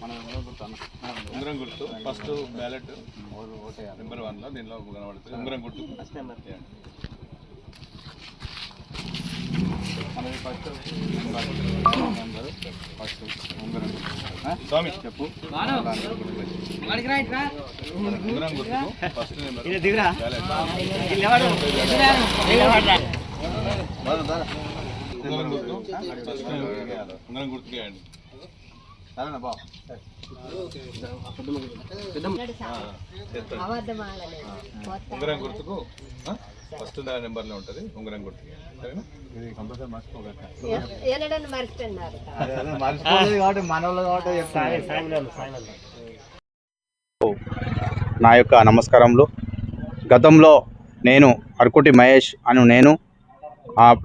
మన ఉంగరం గుర్తు ఫస్ట్ బ్యాలెట్ నెంబర్ 1 లో దీనిలో కనబడుతుంది. ఉంగరం గుర్తు మనది ఫస్ట్ ఉంగరం స్వామి చెప్పు. ఉంగరం గుర్తు ఫస్ట్ నెంబర్ ఉంగరం గుర్తు చేయండి. సరేనా బాబు ఉంగరం గుర్తుకు ఫస్ట్ నెంబర్లో ఉంటుంది. ఉంగరం గుర్తు సరేనా? ఇది కంపల్సరీ నా యొక్క నమస్కారములు. గతంలో నేను అర్కుటి మహేష్ నేను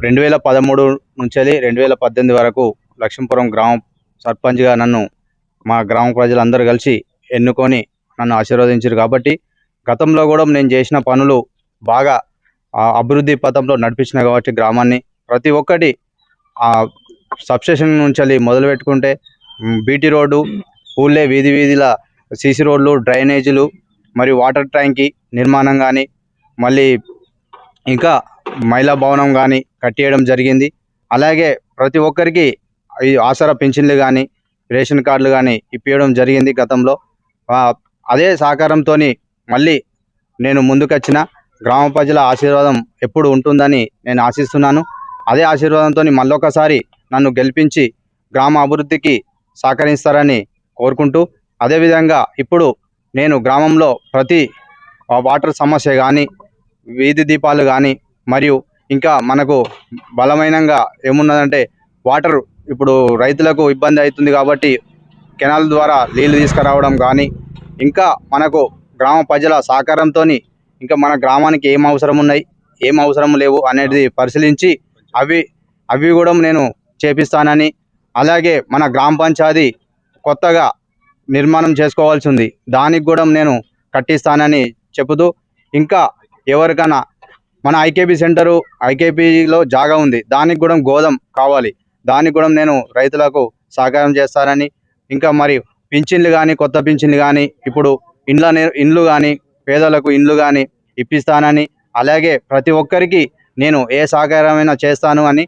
2013 నుంచి 2018 వరకు లక్ష్మీపురం గ్రామం సర్పంచ్గా నన్ను మా గ్రామ ప్రజలందరూ కలిసి ఎన్నుకొని నన్ను ఆశీర్వదించారు. కాబట్టి గతంలో కూడా నేను చేసిన పనులు బాగా అభివృద్ధి పథంలో నడిపించిన కాబట్టి గ్రామాన్ని ప్రతి ఒక్కటి సబ్స్టేషన్ నుంచి మొదలు పెట్టుకుంటే బీటీ రోడ్డు, ఊళ్ళే వీధి వీధిల సీసీ రోడ్లు, డ్రైనేజీలు మరియు వాటర్ ట్యాంకి నిర్మాణం కానీ మళ్ళీ ఇంకా మహిళా భవనం కానీ కట్టేయడం జరిగింది. అలాగే ప్రతి ఒక్కరికి ఈ ఆసరా పింఛన్లు కానీ రేషన్ కార్డులు కానీ ఇప్పించడం జరిగింది గతంలో. అదే సహకారంతో మళ్ళీ నేను ముందుకొచ్చిన గ్రామ ప్రజల ఆశీర్వాదం ఎప్పుడు ఉంటుందని నేను ఆశిస్తున్నాను. అదే ఆశీర్వాదంతో మళ్ళొకసారి నన్ను గెలిపించి గ్రామ అభివృద్ధికి సహకరిస్తారని కోరుకుంటూ, అదేవిధంగా ఇప్పుడు నేను గ్రామంలో ప్రతి వాటర్ సమస్య కానీ వీధి దీపాలు కానీ మరియు ఇంకా మనకు బలమైనంగా ఏమున్నదంటే వాటర్ ఇప్పుడు రైతులకు ఇబ్బంది అవుతుంది కాబట్టి కెనాల్ ద్వారా నీళ్లు తీసుకురావడం కానీ ఇంకా మనకు గ్రామ ప్రజల సహకారంతో ఇంకా మన గ్రామానికి ఏం అవసరం ఉన్నాయి ఏం అవసరం లేవు అనేది పరిశీలించి అవి కూడా నేను చేపిస్తానని, అలాగే మన గ్రామ పంచాయతీ కొత్తగా నిర్మాణం చేసుకోవాల్సి ఉంది, దానికి కూడా నేను కట్టిస్తానని చెబుతూ, ఇంకా ఎవరికైనా మన ఐకేపీ సెంటరు ఐకేపీలో జాగా ఉంది, దానికి కూడా గోదాం కావాలి, దానికి కూడా నేను రైతులకు సహకారం చేస్తానని, ఇంకా మరి పింఛన్లు కానీ కొత్త పింఛన్లు కానీ ఇప్పుడు ఇండ్లు కానీ పేదలకు ఇండ్లు కానీ ఇప్పిస్తానని, అలాగే ప్రతి ఒక్కరికి నేను ఏ సహకారమైనా చేస్తాను అని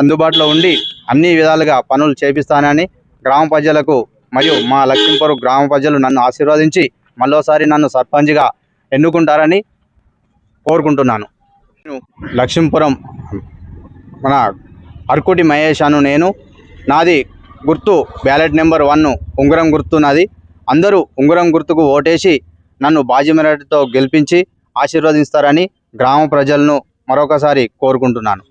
అందుబాటులో ఉండి అన్ని విధాలుగా పనులు చేపిస్తానని గ్రామ ప్రజలకు మరియు మా లక్ష్మీపురం గ్రామ ప్రజలు నన్ను ఆశీర్వదించి మరోసారి నన్ను సర్పంచ్గా ఎన్నుకుంటారని కోరుకుంటున్నాను. లక్ష్మీపురం మన అర్కుటి మహేష్ నేను. నాది గుర్తు బ్యాలెట్ నెంబర్ 1 ఉంగరం గుర్తు నాది. అందరూ ఉంగరం గుర్తుకు ఓటేసి నన్ను బాజీ మెజారిటీతో గెలిపించి ఆశీర్వదిస్తారని గ్రామ ప్రజలను మరొకసారి కోరుకుంటున్నాను.